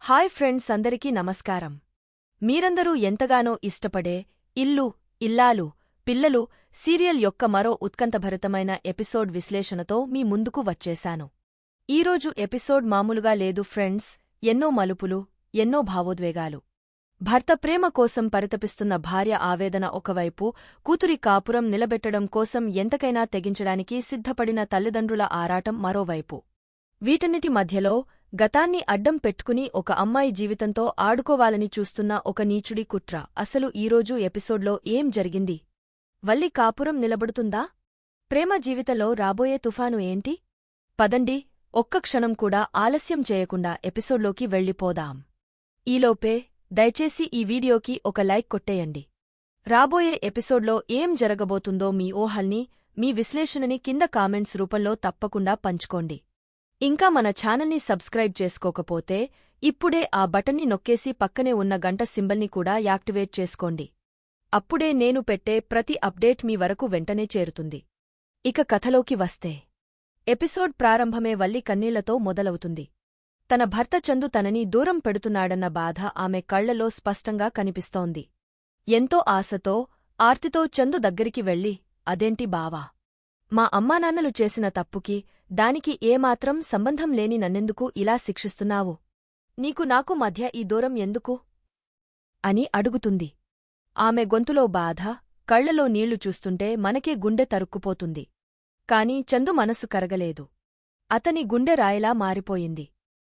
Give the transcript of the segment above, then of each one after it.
Hi friends, అందరికీ నమస్కారం. మీరందరూ ఎంతగానో ఇష్టపడే ఇల్లు, ఇల్లాలు, పిల్లలు సీరియల్ యొక్క మరో ఉత్కంఠభరితమైన ఎపిసోడ్ విశ్లేషణతో మీ ముందుకు వచ్చేశాను. ఈరోజు ఎపిసోడ్ మామూలుగా లేదు ఫ్రెండ్స్. ఎన్నో మలుపులు, ఎన్నో భావోద్వేగాలు. భర్త ప్రేమ కోసం పరితపిస్తున్న భార్య ఆవేదన ఒకవైపు, కూతురి కాపురం నిలబెట్టడం కోసం ఎంతకైనా తెగించడానికి సిద్ధపడిన తల్లిదండ్రుల ఆరాటం మరోవైపు. వీటన్నిటి మధ్యలో గతాన్ని అడ్డం పెట్టుకుని ఒక అమ్మాయి జీవితంతో ఆడుకోవాలని చూస్తున్న ఒక నీచుడి కుట్ర. అసలు ఈరోజు ఎపిసోడ్లో ఏం జరిగింది? వల్లి కాపురం నిలబడుతుందా? ప్రేమ జీవితంలో రాబోయే తుఫాను ఏంటి? పదండి, ఒక్క క్షణం కూడా ఆలస్యం చేయకుండా ఎపిసోడ్లోకి వెళ్ళిపోదాం. ఈలోపే దయచేసి ఈ వీడియోకి ఒక లైక్ కొట్టేయండి. రాబోయే ఎపిసోడ్లో ఏం జరగబోతుందో మీ ఊహల్ని, మీ విశ్లేషణని కింద కామెంట్స్ రూపంలో తప్పకుండా పంచుకోండి. ఇంకా మన ఛానల్ని సబ్స్క్రైబ్ చేసుకోకపోతే ఇప్పుడే ఆ బటన్ని నొక్కేసి పక్కనే ఉన్న గంట సింబల్ని కూడా యాక్టివేట్ చేసుకోండి. అప్పుడే నేను పెట్టే ప్రతి అప్డేట్ మీ వరకు వెంటనే చేరుతుంది. ఇక కథలోకి వస్తే, ఎపిసోడ్ ప్రారంభమే వల్లి కన్నీళ్లతో మొదలవుతుంది. తన భర్త చందు తనని దూరం పెడుతున్నాడన్న బాధ ఆమె కళ్లలో స్పష్టంగా కనిపిస్తోంది. ఎంతో ఆశతో, ఆర్తితో చందు దగ్గరికి వెళ్ళి, అదేంటి బావా? మా అమ్మానాన్నలు చేసిన తప్పుకి, దానికి ఏమాత్రం సంబంధం లేని నన్నెందుకు ఇలా శిక్షిస్తున్నావు? నీకు నాకు మధ్య ఈ దూరం ఎందుకు? అని అడుగుతుంది. ఆమె గొంతులో బాధ, కళ్లలో నీళ్లు చూస్తుంటే మనకే గుండె తరుక్కుపోతుంది. కాని చందు మనసు కరగలేదు. అతని గుండె రాయిలా మారిపోయింది.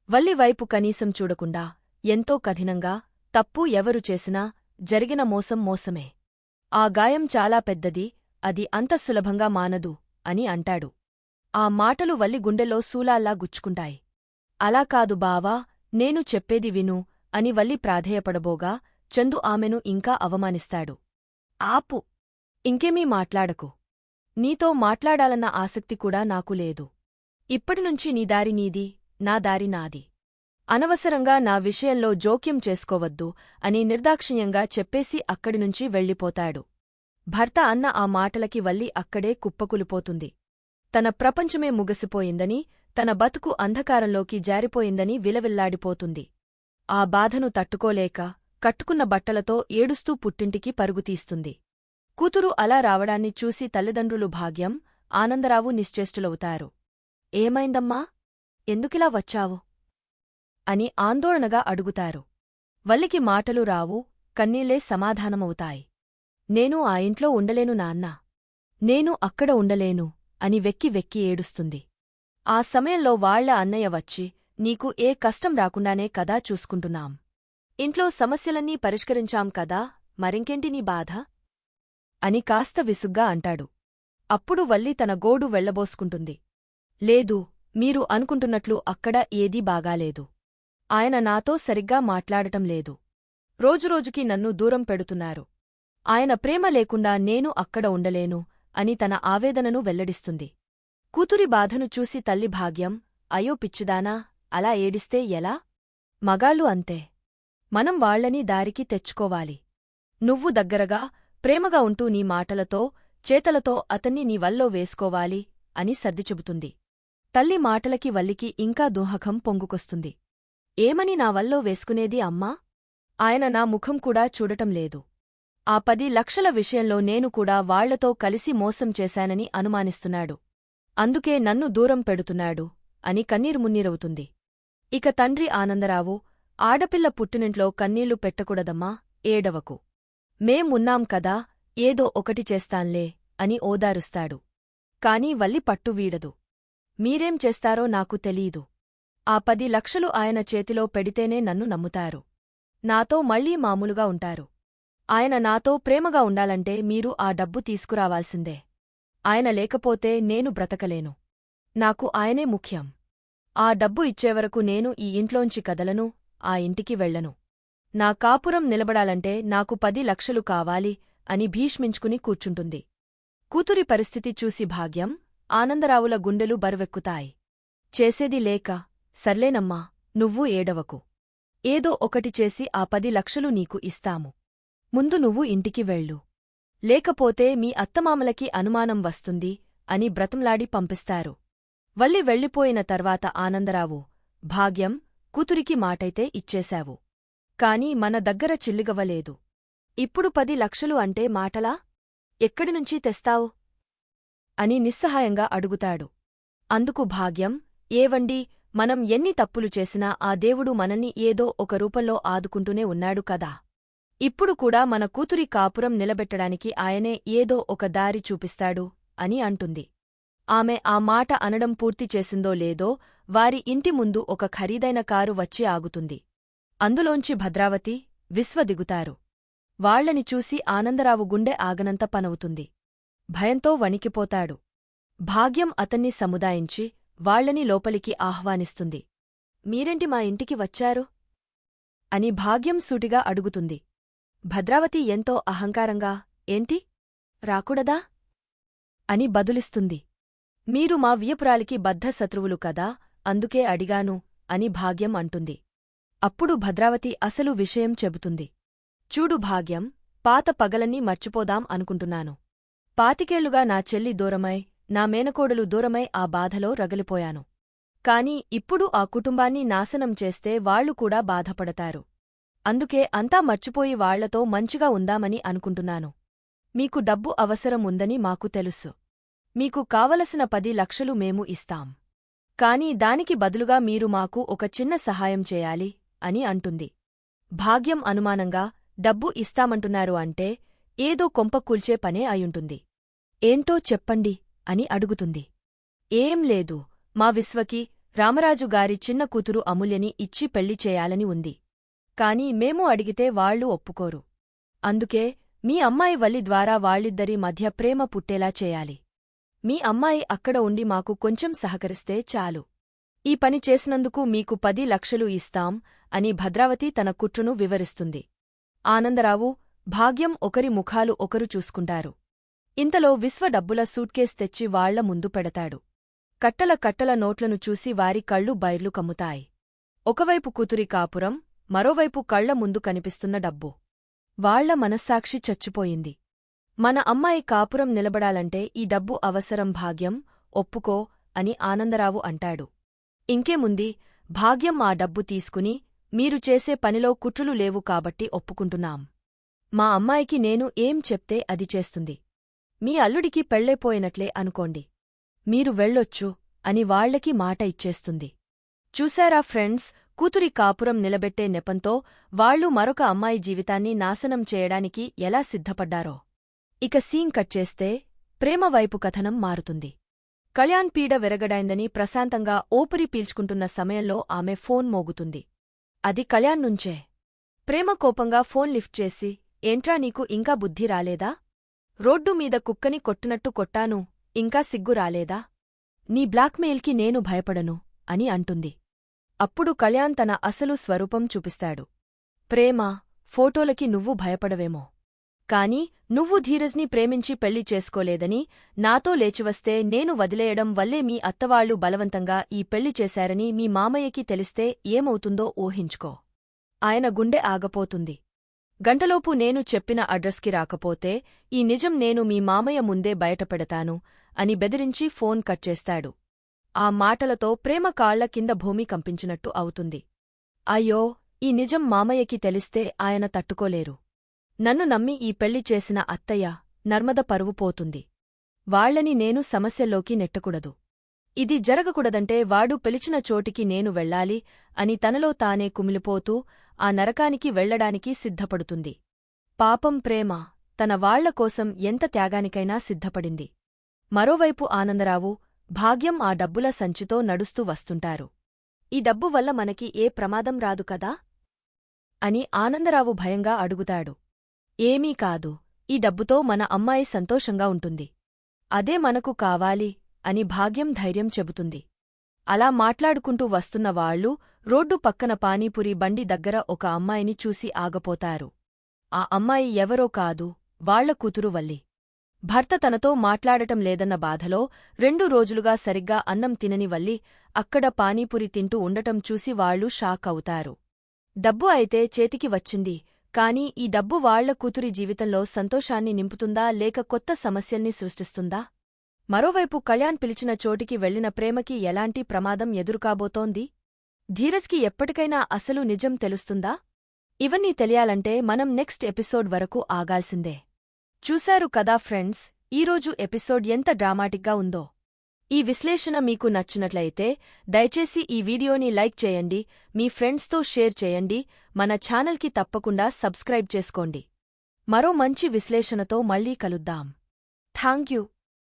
వల్లివైపు కనీసం చూడకుండా, ఎంతో కఠినంగా, తప్పు ఎవరు చేసినా జరిగిన మోసం మోసమే. ఆ గాయం చాలా పెద్దది, అది అంత సులభంగా మానదు అని అంటాడు. ఆ మాటలు వల్లి గుండెలో శూలాల్లా గుచ్చుకుంటాయి. అలా కాదు బావా, నేను చెప్పేది విను అని వల్లి ప్రాధేయపడబోగా చందు ఆమెను ఇంకా అవమానిస్తాడు. ఆపు! ఇంకేమీ మాట్లాడకు. నీతో మాట్లాడాలన్న ఆసక్తి కూడా నాకు లేదు. ఇప్పటినుంచి నీ దారి నీది, నా దారి నాది. అనవసరంగా నా విషయంలో జోక్యం చేసుకోవద్దు అని నిర్దాక్షిణ్యంగా చెప్పేసి అక్కడినుంచి వెళ్ళిపోతాడు. భర్త అన్న ఆ మాటలకి వల్లి అక్కడే కుప్పకులిపోతుంది. తన ప్రపంచమే ముగిసిపోయిందని, తన బతుకు అంధకారంలోకి జారిపోయిందని విలవిల్లాడిపోతుంది. ఆ బాధను తట్టుకోలేక, కట్టుకున్న బట్టలతో ఏడుస్తూ పుట్టింటికి పరుగుతీస్తుంది. కూతురు అలా రావడాన్ని చూసి తల్లిదండ్రులు భాగ్యం, ఆనందరావు నిశ్చేష్టులవుతారు. ఏమైందమ్మా? ఎందుకిలా వచ్చావు? అని ఆందోళనగా అడుగుతారు. వల్లికి మాటలు రావు, కన్నీళ్లే సమాధానమవుతాయి. నేను ఆ ఇంట్లో ఉండలేను నాన్నా. నేను అక్కడ ఉండలేను అని వెక్కి వెక్కి ఏడుస్తుంది. ఆ సమయంలో వాళ్ల అన్నయ్య వచ్చి, నీకు ఏ కష్టం రాకుండానే కదా చూసుకుంటున్నాం. ఇంట్లో సమస్యలన్నీ పరిష్కరించాం కదా, మరింకేంటి నీ బాధ? అని కాస్త విసుగ్గా అంటాడు. అప్పుడు వల్లి తన గోడు వెళ్లబోసుకుంటుంది. లేదు, మీరు అనుకుంటున్నట్లు అక్కడ ఏదీ బాగాలేదు. ఆయన నాతో సరిగ్గా మాట్లాడటం లేదు. రోజురోజుకి నన్ను దూరం పెడుతున్నారు. ఆయన ప్రేమ లేకుండా నేను అక్కడ ఉండలేను అని తన ఆవేదనను వెల్లడిస్తుంది. కూతురి బాధను చూసి తల్లి భాగ్యం, అయ్యో పిచ్చిదానా, అలా ఏడిస్తే ఎలా? మగాళ్ళు అంతే. మనం వాళ్లని దారికి తెచ్చుకోవాలి. నువ్వు దగ్గరగా, ప్రేమగా ఉంటూ నీ మాటలతో, చేతలతో అతన్ని నీ వల్లో వేసుకోవాలి అని సర్దిచెబుతుంది. తల్లి మాటలకి వల్లికి ఇంకా దోహకం పొంగుకొస్తుంది. ఏమని నా వల్లో వేసుకునేది అమ్మా? ఆయన నా ముఖం కూడా చూడటం లేదు. ఆ 10 లక్షల విషయంలో నేను కూడా వాళ్లతో కలిసి మోసం చేశానని అనుమానిస్తున్నాడు. అందుకే నన్ను దూరం పెడుతున్నాడు అని కన్నీరుమున్నీరవుతుంది. ఇక తండ్రి ఆనందరావు, ఆడపిల్ల పుట్టినింట్లో కన్నీళ్లు పెట్టకూడదమ్మా, ఏడవకు. మేమున్నాం కదా, ఏదో ఒకటి చేస్తాన్లే అని ఓదారుస్తాడు. కాని వల్లి పట్టు వీడదు. మీరేం చేస్తారో నాకు తెలీదు. ఆ 10 లక్షలు ఆయన చేతిలో పెడితేనే నన్ను నమ్ముతారు. నాతో మళ్లీ మామూలుగా ఉంటారు. ఆయన నాతో ప్రేమగా ఉండాలంటే మీరు ఆ డబ్బు తీసుకురావాల్సిందే. ఆయన లేకపోతే నేను బ్రతకలేను. నాకు ఆయనే ముఖ్యం. ఆ డబ్బు ఇచ్చేవరకు నేను ఈ ఇంట్లోంచి కదలను, ఆ ఇంటికి వెళ్లను. నా కాపురం నిలబడాలంటే నాకు 10 లక్షలు కావాలి అని భీష్మించుకుని కూర్చుంటుంది. కూతురి పరిస్థితి చూసి భాగ్యం, ఆనందరావుల గుండెలు బరువెక్కుతాయి. చేసేది లేక, సర్లేనమ్మా, నువ్వు ఏడవకు. ఏదో ఒకటి చేసి ఆ 10 లక్షలు నీకు ఇస్తాము. ముందు నువ్వు ఇంటికి వెళ్ళు. లేకపోతే మీ అత్తమామలకి అనుమానం వస్తుంది అని బ్రతంలాడి పంపిస్తారు. వల్లి వెళ్ళిపోయిన తర్వాత ఆనందరావు, భాగ్యం, కూతురికి మాటైతే ఇచ్చేశావు. కాని మన దగ్గర చిల్లిగవ్వలేదు. ఇప్పుడు 10 లక్షలు అంటే మాటలా? ఎక్కడినుంచి తెస్తావు? అని నిస్సహాయంగా అడుగుతాడు. అందుకు భాగ్యం, ఏవండీ, మనం ఎన్ని తప్పులు చేసినా ఆ దేవుడు మనల్ని ఏదో ఒక రూపంలో ఆదుకుంటూనే ఉన్నాడు కదా. ఇప్పుడు కూడా మన కూతురి కాపురం నిలబెట్టడానికి ఆయనే ఏదో ఒక దారి చూపిస్తాడు అని అంటుంది. ఆమె ఆ మాట అనడం పూర్తి చేసిందో లేదో వారి ఇంటి ముందు ఒక ఖరీదైన కారు వచ్చి ఆగుతుంది. అందులోంచి భద్రావతి, విశ్వ దిగుతారు. వాళ్లని చూసి ఆనందరావు గుండె ఆగనంత పనవుతుంది. భయంతో వణికిపోతాడు. భాగ్యం అతన్ని సముదాయించి వాళ్లని లోపలికి ఆహ్వానిస్తుంది. మీరేంటి మా ఇంటికి వచ్చారు? అని భాగ్యం సూటిగా అడుగుతుంది. భద్రావతి ఎంతో అహంకారంగా, ఏంటి? రాకూడదా? అని బదులిస్తుంది. మీరు మా వియపురాలికి బద్ధశత్రువులు కదా, అందుకే అడిగాను అని భాగ్యం అంటుంది. అప్పుడు భద్రావతి అసలు విషయం చెబుతుంది. చూడు భాగ్యం, పాత పగలన్నీ మర్చిపోదాం అనుకుంటున్నాను. 25 నా చెల్లి దూరమై, నా మేనకోడలు దూరమై ఆ బాధలో రగిలిపోయాను. కాని ఇప్పుడు ఆ కుటుంబాన్ని నాశనం చేస్తే వాళ్లు కూడా బాధపడతారు. అందుకే అంతా మర్చిపోయి వాళ్లతో మంచిగా ఉందామని అనుకుంటున్నాను. మీకు డబ్బు అవసరం ఉందని మాకు తెలుసు. మీకు కావలసిన 10 లక్షలు మేము ఇస్తాం. కాని దానికి బదులుగా మీరు మాకు ఒక చిన్న సహాయం చేయాలి అని అంటుంది. భాగ్యం అనుమానంగా, డబ్బు ఇస్తామంటున్నారు అంటే ఏదో కొంప కూల్చే పనే అయుంటుంది. ఏంటో చెప్పండి అని అడుగుతుంది. ఏం లేదు, మా విశ్వకి రామరాజుగారి చిన్న కూతురు అమూల్యని ఇచ్చి పెళ్లి చేయాలని ఉంది. కాని మేము అడిగితే వాళ్లు ఒప్పుకోరు. అందుకే మీ అమ్మాయి వల్లి ద్వారా వాళ్ళిద్దరి మధ్య ప్రేమ పుట్టేలా చేయాలి. మీ అమ్మాయి అక్కడ ఉండి మాకు కొంచెం సహకరిస్తే చాలు. ఈ పని చేసినందుకు మీకు 10 లక్షలు ఇస్తాం అని భద్రావతి తన కుట్రను వివరిస్తుంది. ఆనందరావు, భాగ్యం ఒకరి ముఖాలు ఒకరు చూసుకుంటారు. ఇంతలో విశ్వ డబ్బుల సూట్కేస్ తెచ్చి వాళ్ల ముందు పెడతాడు. కట్టల కట్టల నోట్లను చూసి వారి కళ్ళు బైర్లు కమ్ముతాయి. ఒకవైపు కూతురి కాపురం, మరోవైపు కళ్ల ముందు కనిపిస్తున్న డబ్బు. వాళ్ల మనస్సాక్షి చచ్చిపోయింది. మన అమ్మాయి కాపురం నిలబడాలంటే ఈ డబ్బు అవసరం భాగ్యం, ఒప్పుకో అని ఆనందరావు అంటాడు. ఇంకేముంది, భాగ్యం ఆ డబ్బు తీసుకుని, మీరు చేసే పనిలో కుట్రలు లేవు కాబట్టి ఒప్పుకుంటున్నాం. మా అమ్మాయికి నేను ఏం చెప్తే అది చేస్తుంది. మీ అల్లుడికి పెళ్లైపోయినట్లే అనుకోండి. మీరు వెళ్ళొచ్చు అని వాళ్లకి మాట ఇచ్చేస్తుంది. చూశారా ఫ్రెండ్స్, కూతురి కాపురం నిలబెట్టే నెపంతో వాళ్లు మరొక అమ్మాయి జీవితాన్ని నాశనం చేయడానికి ఎలా సిద్ధపడ్డారో. ఇక సీన్ కట్ చేస్తే ప్రేమ వైపు కథనం మారుతుంది. కళ్యాణ్ పీడ విరగడైందని ప్రశాంతంగా ఊపిరి పీల్చుకుంటున్న సమయంలో ఆమె ఫోన్ మోగుతుంది. అది కళ్యాణ్ నుంచే. ప్రేమ కోపంగా ఫోన్ లిఫ్ట్ చేసి, ఏంట్రా నీకు ఇంకా బుద్ధి రాలేదా? రోడ్డు మీద కుక్కని కొట్టినట్టు కొట్టాను, ఇంకా సిగ్గు రాలేదా? నీ బ్లాక్మెయిల్కి నేను భయపడను అని అంటుంది. అప్పుడు కళ్యాణ్ తన అసలు స్వరూపం చూపిస్తాడు. ప్రేమా, ఫోటోలకి నువ్వు భయపడవేమో. కాని నువ్వు ధీరజ్ని ప్రేమించి పెళ్లి చేసుకోలేదని, నాతో లేచివస్తే నేను వదిలేయడం వల్లే మీ అత్తవాళ్లు బలవంతంగా ఈ పెళ్లి చేశారని మీ మామయ్యకి తెలిస్తే ఏమవుతుందో ఊహించుకో. ఆయన గుండె ఆగపోతుంది. గంటలోపు నేను చెప్పిన అడ్రస్కి రాకపోతే ఈ నిజం నేను మీ మామయ్య ముందే బయటపెడతాను అని బెదిరించి ఫోన్ కట్ చేస్తాడు. ఆ మాటలతో ప్రేమ కాళ్ల కింద భూమి కంపించినట్టు అవుతుంది. అయ్యో, ఈ నిజం మామయ్యకి తెలిస్తే ఆయన తట్టుకోలేరు. నన్ను నమ్మి ఈ పెళ్లి చేసిన అత్తయ్య, నర్మద పరువు పోతుంది. వాళ్లని నేను సమస్యల్లోకి నెట్టకూడదు. ఇది జరగకూడదంటే వాడు పిలిచిన చోటికి నేను వెళ్ళాలి అని తనలో తానే కుమిలిపోతూ ఆ నరకానికి వెళ్లడానికి సిద్ధపడుతుంది. పాపం ప్రేమ తన వాళ్ల కోసం ఎంత త్యాగానికైనా సిద్ధపడింది. మరోవైపు ఆనందరావు, భాగ్యం ఆ డబ్బుల సంచితో నడుస్తూ వస్తుంటారు. ఈ డబ్బు వల్ల మనకి ఏ ప్రమాదం రాదు కదా అని ఆనందరావు భయంగా అడుగుతాడు. ఏమీ కాదు, ఈ డబ్బుతో మన అమ్మాయి సంతోషంగా ఉంటుంది. అదే మనకు కావాలి అని భాగ్యం ధైర్యం చెబుతుంది. అలా మాట్లాడుకుంటూ వస్తున్న వాళ్లు రోడ్డు పక్కన పానీపురి బండి దగ్గర ఒక అమ్మాయిని చూసి ఆగపోతారు. ఆ అమ్మాయి ఎవరో కాదు, వాళ్ల కూతురు వల్లి. భర్త తనతో మాట్లాడటం లేదన్న బాధలో 2 రోజులుగా సరిగ్గా అన్నం తినని వల్లి అక్కడ పానీపురి తింటూ ఉండటం చూసి వాళ్లు షాక్ అవుతారు. డబ్బు అయితే చేతికి వచ్చింది, కాని ఈ డబ్బు వాళ్ల కూతురి జీవితంలో సంతోషాన్ని నింపుతుందా లేక కొత్త సమస్యల్ని సృష్టిస్తుందా? మరోవైపు కళ్యాణ్ పిలిచిన చోటికి వెళ్లిన ప్రేమకి ఎలాంటి ప్రమాదం ఎదురుకాబోతోంది? ధీరజ్కి ఎప్పటికైనా అసలు నిజం తెలుస్తుందా? ఇవన్నీ తెలియాలంటే మనం నెక్స్ట్ ఎపిసోడ్ వరకు ఆగాల్సిందే. చూశారు కదా ఫ్రెండ్స్, ఈరోజు ఎపిసోడ్ ఎంత డ్రామాటిక్గా ఉందో. ఈ విశ్లేషణ మీకు నచ్చినట్లయితే దయచేసి ఈ వీడియోని లైక్ చేయండి, మీ ఫ్రెండ్స్తో షేర్ చేయండి, మన ఛానల్కి తప్పకుండా సబ్స్క్రైబ్ చేసుకోండి. మరో మంచి విశ్లేషణతో మళ్ళీ కలుద్దాం. థాంక్యూ.